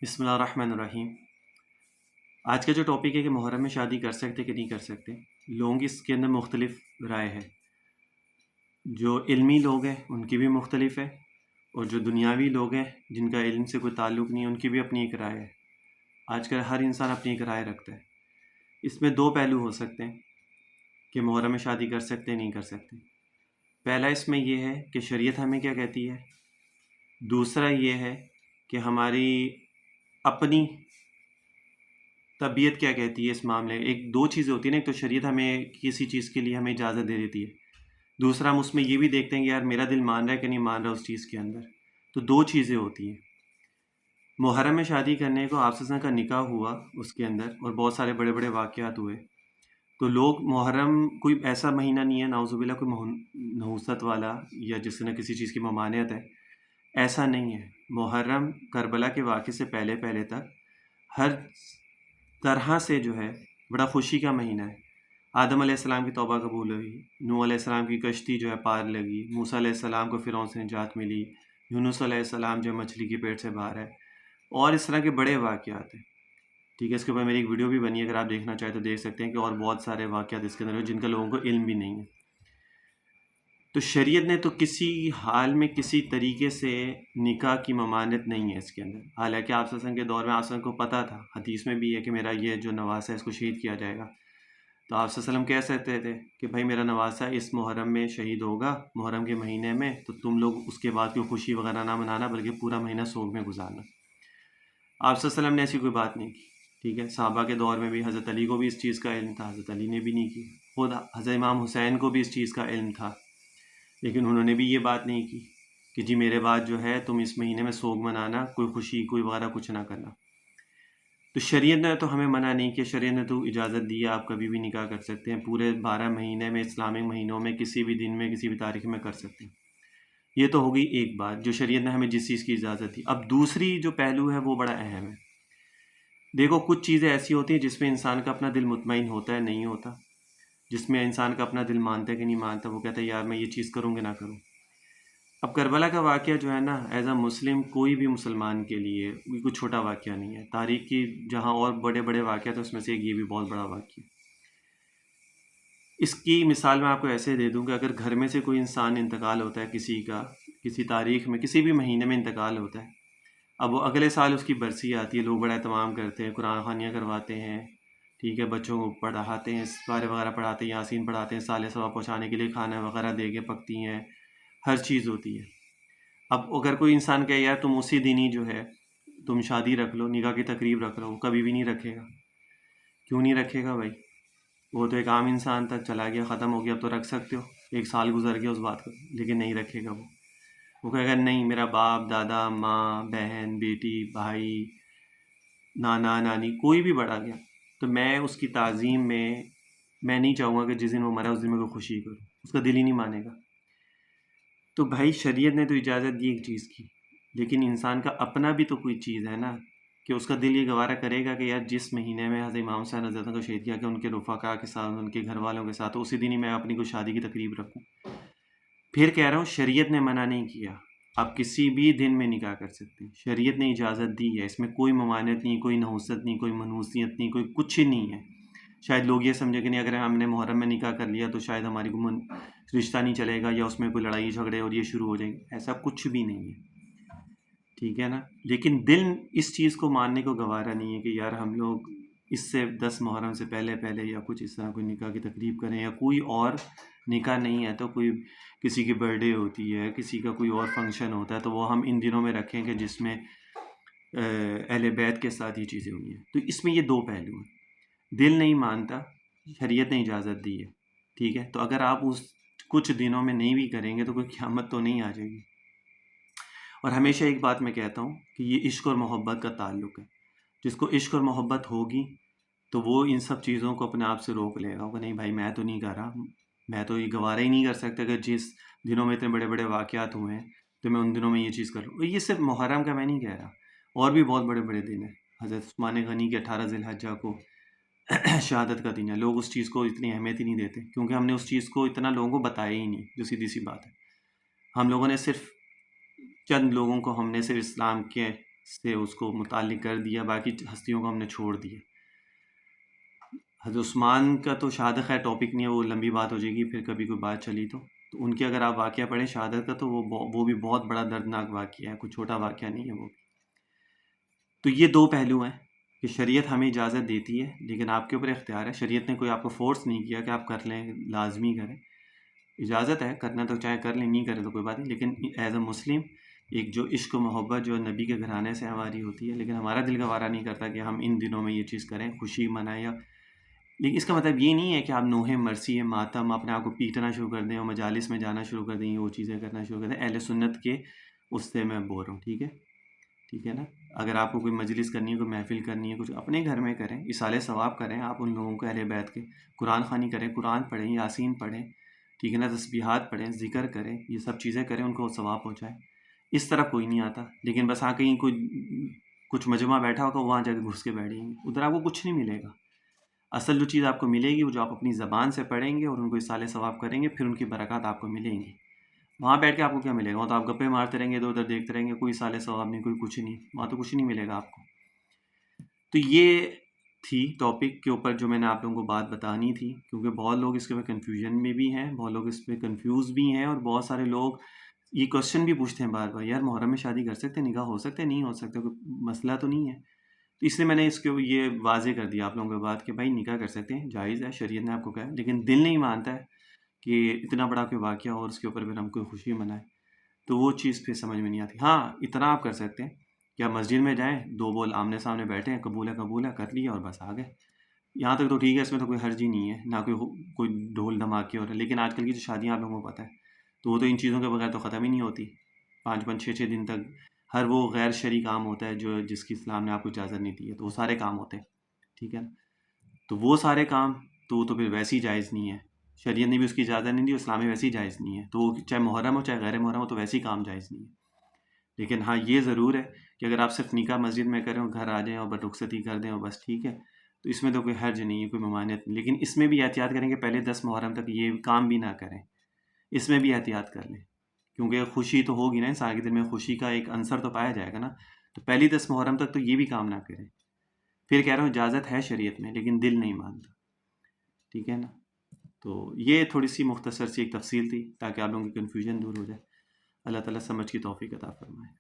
بسم اللہ الرحمن الرحیم۔ آج کا جو ٹاپک ہے کہ محرم میں شادی کر سکتے کہ نہیں کر سکتے، لوگوں کی اس کے اندر مختلف رائے ہے۔ جو علمی لوگ ہیں ان کی بھی مختلف ہے، اور جو دنیاوی لوگ ہیں جن کا علم سے کوئی تعلق نہیں ہے ان کی بھی اپنی ایک رائے ہے۔ آج کل ہر انسان اپنی ایک رائے رکھتا ہے۔ اس میں دو پہلو ہو سکتے ہیں کہ محرم میں شادی کر سکتے نہیں کر سکتے۔ پہلا اس میں یہ ہے کہ شریعت ہمیں کیا کہتی ہے، دوسرا یہ ہے کہ ہماری اپنی طبیعت کیا کہتی ہے اس معاملے۔ ایک دو چیزیں ہوتی ہیں نا، ایک تو شریعت ہمیں کسی چیز کے لیے ہمیں اجازت دے دیتی ہے، دوسرا ہم اس میں یہ بھی دیکھتے ہیں کہ یار میرا دل مان رہا ہے کہ نہیں مان رہا اس چیز کے اندر۔ تو دو چیزیں ہوتی ہیں۔ محرم میں شادی کرنے کو آپ کا نکاح ہوا اس کے اندر، اور بہت سارے بڑے بڑے واقعات ہوئے۔ تو لوگ محرم کوئی ایسا مہینہ نہیں ہے نعوذ باللہ کوئی نحوست والا یا جس نے کسی چیز کی ممانعت ہے، ایسا نہیں ہے۔ محرم کربلا کے واقعے سے پہلے پہلے تک ہر طرح سے جو ہے بڑا خوشی کا مہینہ ہے۔ آدم علیہ السلام کی توبہ قبول ہوئی، نوح علیہ السلام کی کشتی جو ہے پار لگی، موسیٰ علیہ السلام کو فرعون سے نجات ملی، یونس علیہ السلام جو مچھلی کی پیٹ سے باہر ہے، اور اس طرح کے بڑے واقعات ہیں۔ ٹھیک ہے، اس کے اوپر میری ایک ویڈیو بھی بنی ہے، اگر آپ دیکھنا چاہیں تو دیکھ سکتے ہیں کہ اور بہت سارے واقعات اس کے اندر ہیں جن کا لوگوں کو علم بھی نہیں ہے۔ تو شریعت نے تو کسی حال میں کسی طریقے سے نکاح کی ممانعت نہیں ہے اس کے اندر، حالانکہ آپ صلی اللہ علیہ وسلم کے دور میں آپ صلی اللہ علیہ وسلم کو پتہ تھا، حدیث میں بھی ہے کہ میرا یہ جو نواسہ ہے اس کو شہید کیا جائے گا۔ تو آپ صلی اللہ علیہ وسلم کہہ سکتے تھے کہ بھائی میرا نواسہ اس محرم میں شہید ہوگا، محرم کے مہینے میں، تو تم لوگ اس کے بعد کوئی خوشی وغیرہ نہ منانا بلکہ پورا مہینہ سوگ میں گزارنا۔ آپ صلی اللہ علیہ وسلم نے ایسی کوئی بات نہیں کی۔ ٹھیک ہے، صحابہ کے دور میں بھی حضرت علی کو بھی اس چیز کا علم تھا، حضرت علی نے بھی نہیں کی۔ خود حضرت امام حسین کو بھی اس چیز کا علم تھا، لیکن انہوں نے بھی یہ بات نہیں کی کہ جی میرے بعد جو ہے تم اس مہینے میں سوگ منانا، کوئی خوشی کوئی وغیرہ کچھ نہ کرنا۔ تو شریعت نے تو ہمیں منع نہیں کیا، شریعت نے تو اجازت دی ہے، آپ کبھی بھی نکاح کر سکتے ہیں، پورے 12 مہینے میں، اسلامک مہینوں میں کسی بھی دن میں کسی بھی تاریخ میں کر سکتے ہیں۔ یہ تو ہوگی ایک بات جو شریعت نے ہمیں جس چیز کی اجازت دی۔ اب دوسری جو پہلو ہے وہ بڑا اہم ہے۔ دیکھو کچھ چیزیں ایسی ہوتی ہیں جس میں انسان کا اپنا دل مطمئن ہوتا ہے نہیں ہوتا، جس میں انسان کا اپنا دل مانتا ہے کہ نہیں مانتا، وہ کہتا ہے یار میں یہ چیز کروں کہ نہ کروں۔ اب کربلا کا واقعہ جو ہے نا، ایز اے مسلم کوئی بھی مسلمان کے لیے کوئی چھوٹا واقعہ نہیں ہے۔ تاریخ کی جہاں اور بڑے بڑے واقعات ہیں اس میں سے ایک یہ بھی بہت بڑا واقعہ۔ اس کی مثال میں آپ کو ایسے دے دوں کہ اگر گھر میں سے کوئی انسان انتقال ہوتا ہے کسی کا، کسی تاریخ میں کسی بھی مہینے میں انتقال ہوتا ہے، اب وہ اگلے سال اس کی برسی آتی ہے، لوگ بڑا اہتمام کرتے ہیں، قرآن خوانیاں کرواتے ہیں، ٹھیک ہے، بچوں کو پڑھاتے ہیں، سپارے وغیرہ پڑھاتے ہیں، یاسین پڑھاتے ہیں، سال ثواب پہنچانے کے لیے کھانا وغیرہ دے کے پکتی ہیں، ہر چیز ہوتی ہے۔ اب اگر کوئی انسان کہے یار تم اسی دن ہی جو ہے تم شادی رکھ لو، نکاح کی تقریب رکھ لو، وہ کبھی بھی نہیں رکھے گا۔ کیوں نہیں رکھے گا بھائی؟ وہ تو ایک عام انسان تک چلا گیا، ختم ہو گیا، اب تو رکھ سکتے ہو، ایک سال گزر گیا اس بات کا، لیکن نہیں رکھے گا وہ کہے گا نہیں، میرا باپ دادا ماں بہن بیٹی بھائی نانا نانی کوئی بھی بڑا گیا، تو میں اس کی تعظیم میں نہیں چاہوں گا کہ جس دن وہ مرا اس دن میں کوئی خوشی کروں، اس کا دل ہی نہیں مانے گا۔ تو بھائی شریعت نے تو اجازت دی ایک چیز کی، لیکن انسان کا اپنا بھی تو کوئی چیز ہے نا، کہ اس کا دل یہ گوارا کرے گا کہ یار جس مہینے میں حضرت امام حسین رضی اللہ عنہ کو شہید کیا کہ ان کے رفقا کے ساتھ، ان کے گھر والوں کے ساتھ، اسی دن ہی میں اپنی کوئی شادی کی تقریب رکھوں۔ پھر کہہ رہا ہوں شریعت نے منع نہیں کیا، آپ کسی بھی دن میں نکاح کر سکتے ہیں، شریعت نے اجازت دی ہے، اس میں کوئی ممانعت نہیں، کوئی نحوست نہیں، کوئی منحوسیت نہیں، کوئی کچھ نہیں ہے۔ شاید لوگ یہ سمجھے کہ نہیں اگر ہم نے محرم میں نکاح کر لیا تو شاید ہماری رشتہ نہیں چلے گا، یا اس میں کوئی لڑائی جھگڑے اور یہ شروع ہو جائیں گے، ایسا کچھ بھی نہیں ہے۔ ٹھیک ہے نا، لیکن دل اس چیز کو ماننے کو گوارا نہیں ہے کہ یار ہم لوگ اس سے 10 محرم سے پہلے پہلے یا کچھ اس طرح کوئی نکاح کی تقریب کریں، یا کوئی اور نکاح نہیں ہے تو کوئی کسی کی برتھ ڈے ہوتی ہے، کسی کا کوئی اور فنکشن ہوتا ہے، تو وہ ہم ان دنوں میں رکھیں کہ جس میں اہل بیت کے ساتھ یہ چیزیں ہوئی ہیں۔ تو اس میں یہ دو پہلو ہیں، دل نہیں مانتا، شریعت نے اجازت دی ہے، ٹھیک ہے، تو اگر آپ اس کچھ دنوں میں نہیں بھی کریں گے تو کوئی قیامت تو نہیں آ جائے گی۔ اور ہمیشہ ایک بات میں کہتا ہوں کہ یہ عشق اور محبت کا تعلق ہے، جس کو عشق اور محبت ہوگی تو وہ ان سب چیزوں کو اپنے آپ سے روک لے گا کہ نہیں بھائی میں تو نہیں کر رہا، میں تو یہ گوارا ہی نہیں کر سکتا کہ جس دنوں میں اتنے بڑے بڑے واقعات ہوئے ہیں تو میں ان دنوں میں یہ چیز کر لوں۔ یہ صرف محرم کا میں نہیں کہہ رہا، اور بھی بہت بڑے بڑے دن ہیں۔ حضرت عثمان غنی کے 18 ذی الحجہ کو شہادت کا دن ہے، لوگ اس چیز کو اتنی اہمیت ہی نہیں دیتے کیونکہ ہم نے اس چیز کو اتنا لوگوں کو بتایا ہی نہیں، جو سیدھی سی بات ہے۔ ہم لوگوں نے صرف چند لوگوں کو ہم نے صرف اسلام کے سے اس کو متعلق کر دیا، باقی ہستیوں کو ہم نے چھوڑ دیا۔ حضرت عثمان کا تو شہادت خیر ٹاپک نہیں ہے، وہ لمبی بات ہو جائے گی پھر کبھی کوئی بات چلی تو ان کی اگر آپ واقعہ پڑھیں شہادت کا تو وہ بھی بہت بڑا دردناک واقعہ ہے، کوئی چھوٹا واقعہ نہیں ہے وہ۔ تو یہ دو پہلو ہیں کہ شریعت ہمیں اجازت دیتی ہے لیکن آپ کے اوپر اختیار ہے، شریعت نے کوئی آپ کو فورس نہیں کیا کہ آپ کر لیں، لازمی کریں، اجازت ہے کرنا تو چاہے کر لیں، نہیں کریں تو کوئی بات نہیں، لیکن ایز اے مسلم ایک جو عشق و محبت جو نبی کے گھرانے سے ہماری ہوتی ہے، لیکن ہمارا دل گوارا نہیں کرتا کہ ہم ان دنوں میں یہ چیز کریں، خوشی منائیں، یا لیکن اس کا مطلب یہ نہیں ہے کہ آپ نوحے مرثیے ماتم اپنے آپ کو پیٹنا شروع کر دیں اور مجالس میں جانا شروع کر دیں، وہ چیزیں کرنا شروع کر دیں۔ اہل سنت کے اس سے میں بول رہا ہوں، ٹھیک ہے نا؟ اگر آپ کو کوئی مجلس کرنی ہے، کوئی محفل کرنی ہے، کچھ اپنے گھر میں کریں، اصالہ ثواب کریں، آپ ان لوگوں کو اہل بیت کے قرآن خوانی کریں، قرآن پڑھیں، یاسین پڑھیں، ٹھیک ہے نا، تسبیحات پڑھیں، ذکر کریں، یہ سب چیزیں کریں، ان کو ثواب پہنچائیں۔ اس طرح کوئی نہیں آتا، لیکن بس کہیں کوئی کچھ مجمع بیٹھا ہوگا وہاں جا کے گھس کے بیٹھیں گے، ادھر آپ کو کچھ نہیں ملے گا۔ اصل جو چیز آپ کو ملے گی وہ جو آپ اپنی زبان سے پڑھیں گے اور ان کو اصالہ ثواب کریں گے، پھر ان کی برکات آپ کو ملیں گی۔ وہاں بیٹھ کے آپ کو کیا ملے گا؟ وہاں تو آپ گپے مارتے رہیں گے، ادھر ادھر دیکھتے رہیں گے، کوئی اصالہ ثواب نہیں، کوئی کچھ نہیں، وہاں تو کچھ نہیں ملے گا آپ کو۔ تو یہ تھی ٹاپک کے اوپر جو میں نے آپ لوگوں کو بات بتانی تھی، کیونکہ بہت لوگ اس کے اوپر کنفیوژن میں بھی ہیں، بہت لوگ اس پہ کنفیوز بھی ہیں، اور بہت سارے لوگ یہ کوشچن بھی پوچھتے ہیں بار بار، یار محرم میں شادی کر سکتے ہیں، نکاح ہو سکتے ہیں، نہیں ہو سکتے، کوئی مسئلہ تو نہیں ہے؟ تو اس لیے میں نے اس کو یہ واضح کر دیا آپ لوگوں کے بات کہ بھائی نکاح کر سکتے ہیں، جائز ہے، شریعت نے آپ کو کہا ہے، لیکن دل نہیں مانتا ہے کہ اتنا بڑا کوئی واقعہ اور اس کے اوپر پھر ہم کوئی خوشی منائیں، تو وہ چیز پھر سمجھ میں نہیں آتی۔ ہاں اتنا آپ کر سکتے ہیں کہ آپ مسجد میں جائیں، دو بول آمنے سامنے بیٹھے ہیں، قبول ہے کر لیا اور بس آ گئے، یہاں تک تو ٹھیک ہے، اس میں تو کوئی حرج ہی نہیں ہے، نہ کوئی ڈھول دھماکے ہو رہے ہیں۔ لیکن آج کل کی جو شادیاں آپ لوگوں کو پتہ ہے تو وہ تو ان چیزوں کے بغیر تو ختم ہی نہیں ہوتی، 5 6 دن تک ہر وہ غیر شرعی کام ہوتا ہے جو جس کی اسلام نے آپ کو اجازت نہیں دی ہے، تو وہ سارے کام ہوتے ہیں، ٹھیک ہے نا؟ تو وہ سارے کام تو پھر ویسے ہی جائز نہیں ہے، شریعت نے بھی اس کی اجازت نہیں دی، اسلام میں ویسے ہی جائز نہیں ہے، تو وہ چاہے محرم ہو چاہے غیر محرم ہو تو ویسے ہی کام جائز نہیں ہے۔ لیکن ہاں یہ ضرور ہے کہ اگر آپ صرف نکاح مسجد میں کریں اور گھر آ جائیں اور بس رخصتی کر دیں اور بس ٹھیک ہے، تو اس میں تو کوئی حرج نہیں ہے، کوئی ممانعت نہیں، لیکن اس میں بھی احتیاط کریں کہ پہلے 10 محرم تک یہ کام بھی نہ کریں، اس میں بھی احتیاط کر لیں، کیونکہ خوشی تو ہوگی نا، انسان کے دل میں خوشی کا ایک عنصر تو پایا جائے گا نا، تو پہلی 10 محرم تک تو یہ بھی کام نہ کریں۔ پھر کہہ رہا ہوں اجازت ہے شریعت میں لیکن دل نہیں مانتا، ٹھیک ہے نا؟ تو یہ تھوڑی سی مختصر سی ایک تفصیل تھی تاکہ آپ لوگوں کی کنفیوژن دور ہو جائے۔ اللہ تعالیٰ سمجھ کی توفیق عطا فرمائے۔